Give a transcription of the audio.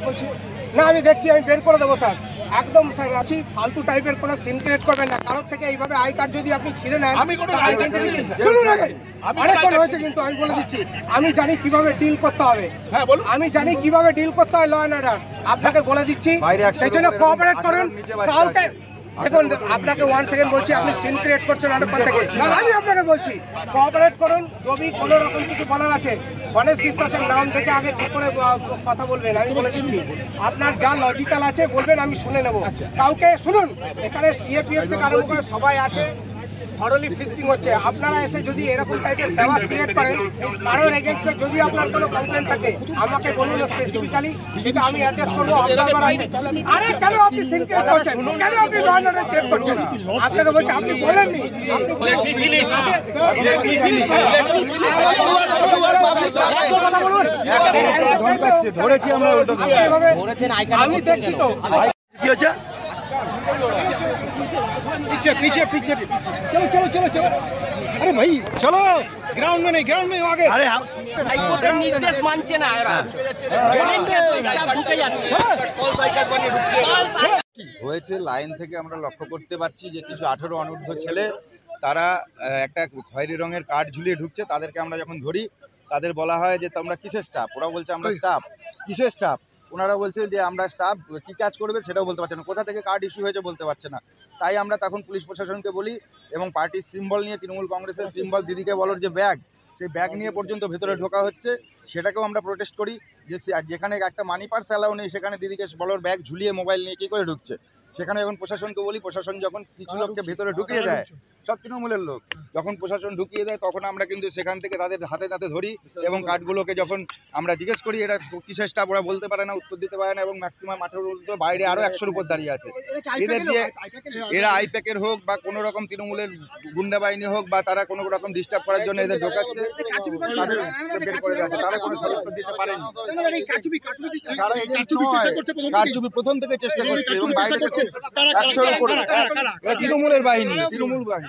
বলছি না, আমি দেখছি, আমি বের করে দেবো স্যার। একদম স্যার আছি, ফালতু টাইপের কোনো সিন ক্রিয়েট করবেন না। কারোর থেকে এইভাবে আই কার্ড যদি আপনি ছিঁড়ে নেন, শুনুন অনেকক্ষণ হয়েছে, কিন্তু আমি বলে দিচ্ছি আমি জানি কিভাবে ডিল করতে হবে। আমি জানি কিভাবে ডিল করতে হয় ল অ্যান্ড অর্ডার। আপনাকে বলে দিচ্ছি, সেই জন্য কোঅপারেট করুন। কাউকে দেখুন, আপনাকে 1 সেকেন্ড বলছি, আপনি সিন ক্রিয়েট করছেন অনেকক্ষণ থেকে। আমি আপনাকে বলছি কোঅপারেট করুন। যদি কোনো রকম কিছু বলার আছে, গণেশ বিশ্বাসের নাম থেকে আগে ঠিক করে কথা বলবেন। আমি বলে দিচ্ছি, আপনার যা লজিক্যাল আছে বলবেন, আমি শুনে নেব। কাউকে শুনুন, এখানে সিএপিএফ থেকে আরম্ভ করে সবাই আছে, থরলি ফিস্টিং হচ্ছে। আপনারা এসে যদি এরকম টাইপের দেওয়াজ ক্রিয়েট করেন, কারোর এগেনস্টে যদি আপনার কোনো কমপ্লেন থাকে আমাকে বলুন স্পেসিফিক্যালি, সেটা আমি অ্যাড্রেস করবো। অবজারভার আছে। আরে কেন আপনি সিন ক্রিয়েট করছেন? কেন আপনি ল অ্যান্ড অর্ডার ক্রিয়েট করছেন? আপনাকে বলছি, আপনি বলেননি। কথা বলুন, ধরেছি আমরা, আমি দেখছি তো কি হচ্ছে। पीछे पीछे पीछे चलो चलो चलो चलो अरे भाई चलो ग्राउंड में नहीं ग्राउंड में आगे अरे হাইকোর্টের নির্দেশ মানছে না এরা স্টাফ ঢুকে যাচ্ছে হয়েছে। লাইন থেকে আমরা লক্ষ্য করতে পারছি যে কিছু 18 অনূর্ধ্ব ছেলে তারা একটা খয়েরি রঙের কার্ড ঝুলিয়ে ঢুকছে। তাদেরকে আমরা যখন ধরি, তাদের বলা হয় যে তোমরা কিসের স্টাফ? ওরা বলছে আমরা স্টাফ। কিসের স্টাফ? ওনারা বলছে যে আমরা স্টাফ, কী কাজ করবে সেটাও বলতে পারছে না, কোথা থেকে কার্ড ইস্যু হয়েছে বলতে পারছে না। তাই আমরা তখন পুলিশ প্রশাসনকে বলি, এবং পার্টির সিম্বল নিয়ে, তৃণমূল কংগ্রেসের সিম্বল দিদিকে বলার যে ব্যাগ, সেই ব্যাগ নিয়ে পর্যন্ত ভেতরে ঢোকা হচ্ছে। সেটাকেও আমরা প্রোটেস্ট করি যে যেখানে একটা মানি পার্স অ্যালাউ নেই, সেখানে দিদিকে বলার ব্যাগ ঝুলিয়ে মোবাইল নিয়ে কী করে ঢুকছে। সেখানে যখন প্রশাসনকে বলি, প্রশাসন যখন কিছু লোককে ভেতরে ঢুকিয়ে দেয়, সব তৃণমূলের লোক, যখন প্রশাসন ঢুকিয়ে দেয় তখন আমরা কিন্তু সেখান থেকে তাদের হাতে নাতে ধরি, এবং কার্ডগুলোকে যখন আমরা জিজ্ঞেস করি এটা কিসের স্টাফ, ওরা বলতে পারে না, উত্তর দিতে পারে না, এবং ম্যাক্সিমাম 18 বাইরে আরও 100-র উপর দাঁড়িয়ে আছে। এদের দিয়ে এরা আইপ্যাকের হোক বা কোনো রকম তৃণমূলের গুন্ডা বাহিনী হোক, বা তারা কোনো রকম ডিস্টার্ব করার জন্য এদের ঢোকাচ্ছে, বের করে দেওয়া তারা কোনো সদস্য দিতে পারেনি। তারা এই কারচুপি প্রথম থেকে চেষ্টা করছে, এবং বাইরে থেকে 100-র উপরে তৃণমূলের বাহিনী, তৃণমূল বাহিনী।